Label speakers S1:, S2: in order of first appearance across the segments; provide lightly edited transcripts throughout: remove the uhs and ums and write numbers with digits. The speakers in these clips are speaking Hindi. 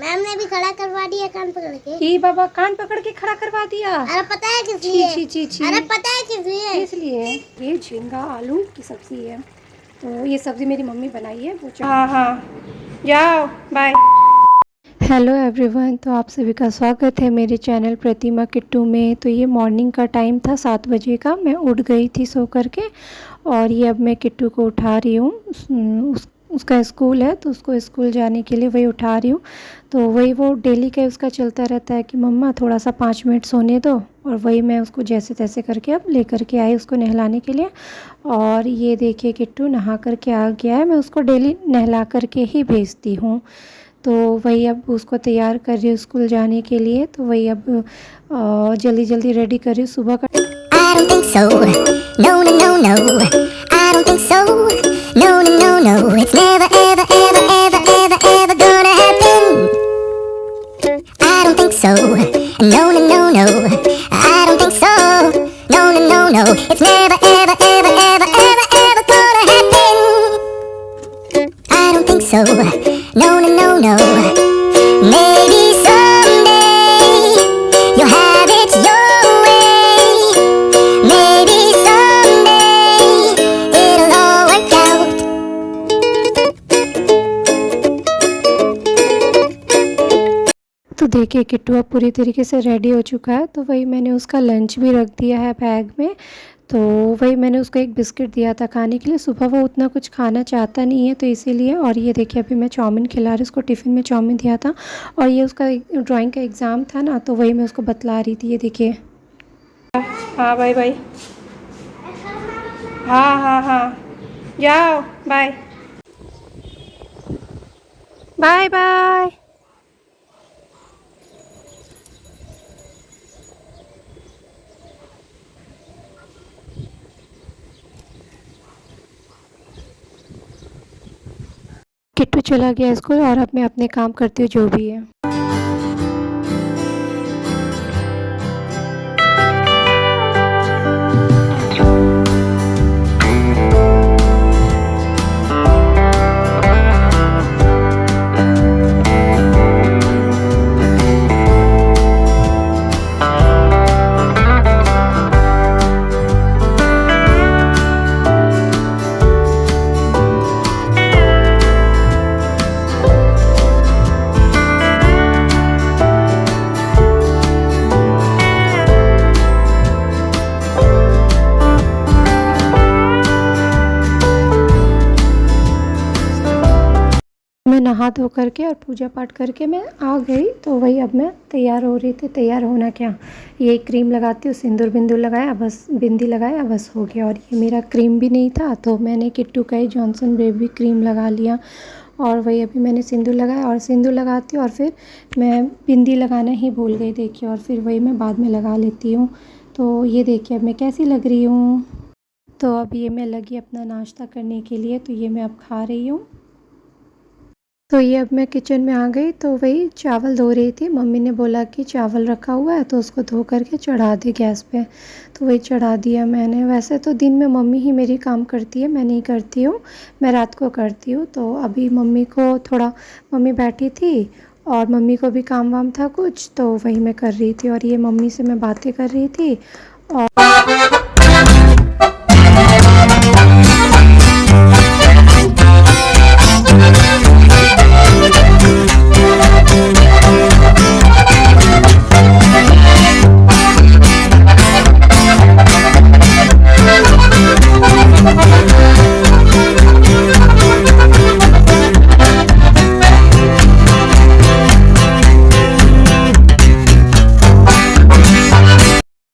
S1: मैम ने भी खड़ा करवा दिया कान पकड़ के।
S2: ई बाबा कान पकड़ के खड़ा करवा दिया।
S1: अरे पता है किस लिए?
S2: छी छी छी।
S1: अरे पता है किस लिए?
S2: इसलिए ये झींगा आलू की सब्जी है, तो ये सब्जी मेरी मम्मी बनाई है वो। हाँ हाँ, जाओ बाय। हेलो एवरीवन, तो आप सभी का स्वागत है मेरे चैनल प्रतिमा किट्टू में। तो ये मॉर्निंग का टाइम था 7 बजे का। मैं उठ गई थी सो करके और ये अब मैं किट्टू को उठा रही हूँ। उसका स्कूल है तो उसको स्कूल जाने के लिए वही उठा रही हूँ। तो वही वो डेली का उसका चलता रहता है कि मम्मा थोड़ा सा 5 मिनट सोने दो, और वही मैं उसको जैसे तैसे करके अब लेकर के आई उसको नहलाने के लिए। और ये देखिए किट्टू नहा करके आ गया है। मैं उसको डेली नहला करके ही भेजती हूँ। तो वही अब उसको तैयार कर रही हूँ स्कूल जाने के लिए। तो वही अब जल्दी जल्दी रेडी कर रही हूँ सुबह का।
S3: I don't think so. No, no, no, no. I don't think so. No, no, no, no. It's never, ever, ever, ever, ever, ever gonna happen. I don't think so. No, no, no, no. I don't think so. No, no, no, no. It's never, ever, ever, ever, ever, ever gonna happen. I don't think so. No, no, no, no. Maybe someday you'll have it your way. Maybe someday it'll all work out.
S2: तो देखिए किट्टू अब पूरी तरीके से रेडी हो चुका है। तो वही मैंने उसका लंच भी रख दिया है बैग में। तो वही मैंने उसको एक बिस्किट दिया था खाने के लिए। सुबह वो उतना कुछ खाना चाहता नहीं है तो इसीलिए। और ये देखिए अभी मैं चाउमीन खिला रही हूँ उसको। टिफ़िन में चाउमीन दिया था और ये उसका ड्राइंग का एग्ज़ाम था ना, तो वही मैं उसको बतला रही थी। ये देखिए। हाँ बाय बाय। हाँ हाँ हाँ, जाओ बाय बाय बाय। किट्टू चला गया स्कूल और अब मैं अपने काम करती हूँ जो भी है। मैं नहा धो करके और पूजा पाठ करके मैं आ गई। तो वही अब मैं तैयार हो रही थी। तैयार होना क्या, ये क्रीम लगाती हूँ, सिंदूर बिंदूर लगाया, बस बिंदी लगाया, बस हो गया। और ये मेरा क्रीम भी नहीं था तो मैंने किट्टू का ही जॉनसन बेबी क्रीम लगा लिया। और वही अभी मैंने सिंदूर लगाया और सिंदूर लगाती हूँ और फिर मैं बिंदी लगाना ही भूल गई देखिए। और फिर वही मैं बाद में लगा लेती हूँ। तो ये देखिए अब मैं कैसी लग रही हूँ। तो अब ये मैं लगी अपना नाश्ता करने के लिए। तो ये मैं अब खा रही हूँ। तो ये अब मैं किचन में आ गई। तो वही चावल धो रही थी। मम्मी ने बोला कि चावल रखा हुआ है तो उसको धो करके चढ़ा दे गैस पे। तो वही चढ़ा दिया मैंने। वैसे तो दिन में मम्मी ही मेरी काम करती है, मैं नहीं करती हूँ, मैं रात को करती हूँ। तो अभी मम्मी को थोड़ा, मम्मी बैठी थी और मम्मी को भी काम वाम था कुछ, तो वही मैं कर रही थी। और ये मम्मी से मैं बातें कर रही थी। और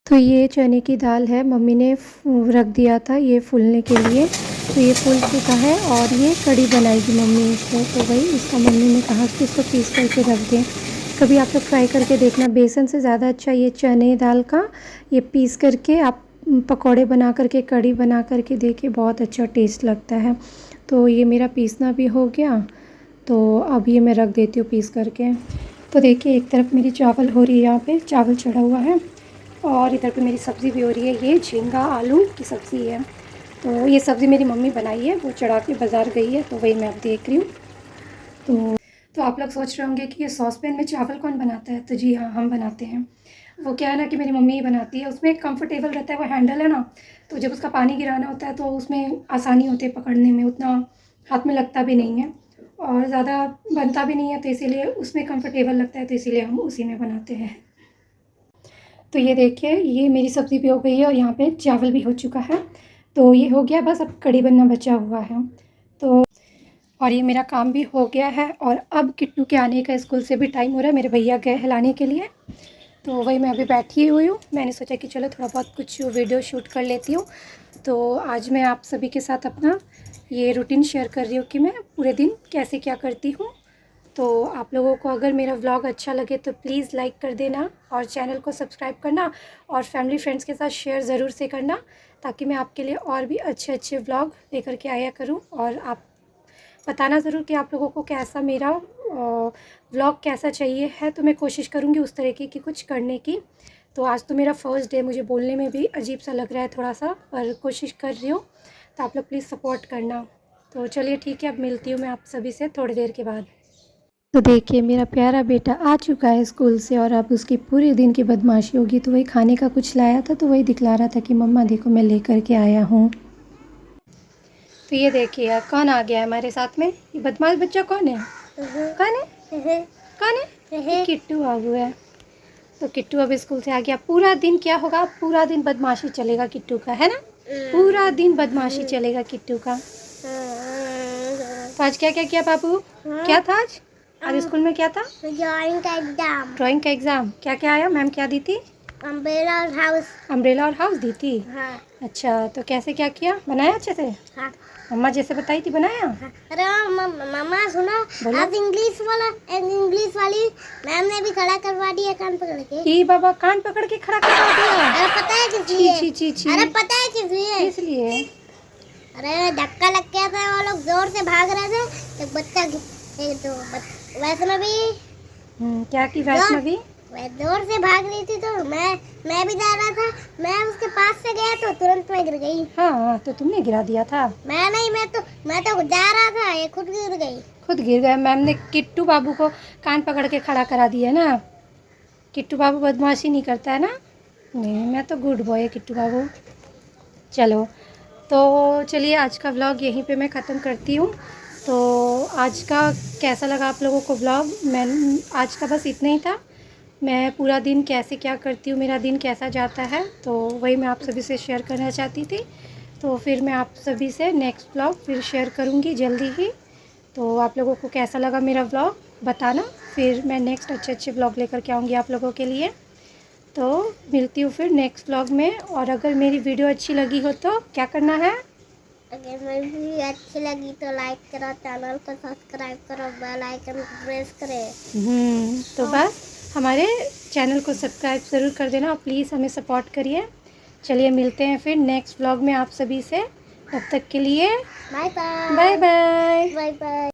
S2: तो ये चने की दाल है, मम्मी ने रख दिया था ये फूलने के लिए। तो ये फूल चुका है और ये कड़ी बनाएगी मम्मी इसको। तो वही इसका मम्मी ने कहा कि इसको पीस करके रख दें। कभी आप लोग फ्राई करके देखना, बेसन से ज़्यादा अच्छा ये चने दाल का ये पीस करके आप पकौड़े बना करके, कड़ी बना करके देखिए, बहुत अच्छा टेस्ट लगता है। तो ये मेरा पीसना भी हो गया। तो अब ये मैं रख देती हूँ पीस करके। तो देखिए एक तरफ मेरी चावल हो रही है, यहाँ पे चावल चढ़ा हुआ है और इधर पे मेरी सब्ज़ी भी हो रही है। ये झींगा आलू की सब्ज़ी है। तो ये सब्ज़ी मेरी मम्मी बनाई है, वो चढ़ा के बाज़ार गई है तो वही मैं अब देख रही हूँ। तो तो आप लोग सोच रहे होंगे कि ये सॉस पैन में चावल कौन बनाता है, तो जी हाँ, हम बनाते हैं। वो क्या है ना कि मेरी मम्मी ही बनाती है, उसमें कंफर्टेबल रहता है, वो हैंडल है ना, तो जब उसका पानी गिराना होता है तो उसमें आसानी होती है पकड़ने में, उतना हाथ में लगता भी नहीं है और ज़्यादा बनता भी नहीं है, तो इसीलिए उसमें कंफर्टेबल लगता है, तो इसीलिए हम उसी में बनाते हैं। तो ये देखिए, ये मेरी सब्ज़ी भी हो गई है और यहाँ पे चावल भी हो चुका है, तो ये हो गया, बस अब कढ़ी बनना बचा हुआ है। तो और ये मेरा काम भी हो गया है और अब किट्टू के आने का स्कूल से भी टाइम हो रहा है, मेरे भैया गए हिलाने के लिए, तो वही मैं अभी बैठी हुई हूँ। मैंने सोचा कि चलो थोड़ा बहुत कुछ वीडियो शूट कर लेती हूँ। तो आज मैं आप सभी के साथ अपना ये रूटीन शेयर कर रही हूँ कि मैं पूरे दिन कैसे क्या करती हूँ। तो आप लोगों को अगर मेरा व्लॉग अच्छा लगे तो प्लीज़ लाइक कर देना और चैनल को सब्सक्राइब करना और फैमिली फ्रेंड्स के साथ शेयर ज़रूर से करना, ताकि मैं आपके लिए और भी अच्छे अच्छे व्लॉग लेकर के आया करूँ। और आप बताना ज़रूर कि आप लोगों को कैसा मेरा व्लॉग कैसा चाहिए है, तो मैं कोशिश करूँगी उस तरीके की कुछ करने की। तो आज तो मेरा फ़र्स्ट डे, मुझे बोलने में भी अजीब सा लग रहा है थोड़ा सा, पर कोशिश कर रही हूँ, तो आप लोग प्लीज़ सपोर्ट करना। तो चलिए ठीक है, अब मिलती हूँ मैं आप सभी से थोड़ी देर के बाद। तो देखिए, मेरा प्यारा बेटा आ चुका है स्कूल से और अब उसकी पूरे दिन की बदमाशी होगी, तो वही खाने का कुछ लाया था, तो वही दिखला रहा था कि मम्मा देखो मैं लेकर के आया हूँ। तो ये देखिए यार, कौन आ गया है हमारे साथ में, ये बदमाश बच्चा कौन है? कौन है? कौन है? ये किट्टू बाबू है। तो किट्टू अब स्कूल से आ गया, पूरा दिन क्या होगा, पूरा दिन बदमाशी चलेगा किट्टू का, है ना? पूरा दिन बदमाशी चलेगा किट्टू का। तो आज क्या क्या किया बाबू? क्या था आज? आज स्कूल में क्या था?
S1: ड्राइंग का एग्जाम।
S2: ड्राइंग का एग्ज़ाम। क्या क्या आया, मैम क्या दी थी?
S1: अम्ब्रेला और हाउस।
S2: अम्ब्रेला और हाउस दी थी।
S1: हाँ
S2: अच्छा, तो कैसे क्या किया, बनाया अच्छे से?
S1: हाँ
S2: मम्मा जैसे बताई थी बनाया?
S1: हाँ। अरे मम्मा सुनो,
S2: बोलो।
S1: आज इंग्लिश वाली मैम ने भी खड़ा करवा दिया कान पकड़ के।
S2: ई बाबा, कान पकड़ के खड़ा करवा दिया?
S1: अरे पता है किस
S2: छी
S1: लिए?
S2: छी छी छी।
S1: अरे पता है किस लिए?
S2: इसलिए?
S1: अरे धक्का लग गया था, वो लोग जोर से भाग रहे थे, एक बच्चा वैष्णवी।
S2: क्या की वैष्णवी?
S1: मैं जोर से भाग रही थी, तो मैं भी जा रहा था, मैं उसके पास से गया तो तुरंत मैं गिर गई।
S2: हाँ, तो तुमने गिरा दिया था?
S1: मैं नहीं, मैं तो जा रहा था, ये खुद गिर गई।
S2: खुद गिर गया? मैम ने किट्टू बाबू को कान पकड़ के खड़ा करा दिया ना। किट्टू बाबू बदमाशी नहीं करता है ना? नहीं, मैं तो गुड बॉय है किट्टू बाबू। चलो, तो चलिए आज का व्लॉग यहीं पे मैं ख़त्म करती हूँ। तो आज का कैसा लगा आप लोगों को व्लॉग? मैं आज का बस इतना ही था, मैं पूरा दिन कैसे क्या करती हूँ, मेरा दिन कैसा जाता है, तो वही मैं आप सभी से शेयर करना चाहती थी। तो फिर मैं आप सभी से नेक्स्ट व्लॉग फिर शेयर करूँगी जल्दी ही। तो आप लोगों को कैसा लगा मेरा व्लॉग बताना, फिर मैं नेक्स्ट अच्छे अच्छे व्लॉग लेकर के आऊँगी आप लोगों के लिए। तो मिलती हूँ फिर नेक्स्ट व्लॉग में, और अगर मेरी वीडियो अच्छी लगी हो तो क्या करना है?
S1: अगर मेरी वीडियो अच्छी लगी तो लाइक करो, चैनल को सब्सक्राइब करो, बेल आइकन प्रेस करें।
S2: तो बस हमारे चैनल को सब्सक्राइब ज़रूर कर देना और प्लीज़ हमें सपोर्ट करिए। चलिए मिलते हैं फिर नेक्स्ट व्लॉग में आप सभी से, तब तक के लिए
S1: bye bye.
S2: Bye bye.
S1: Bye bye.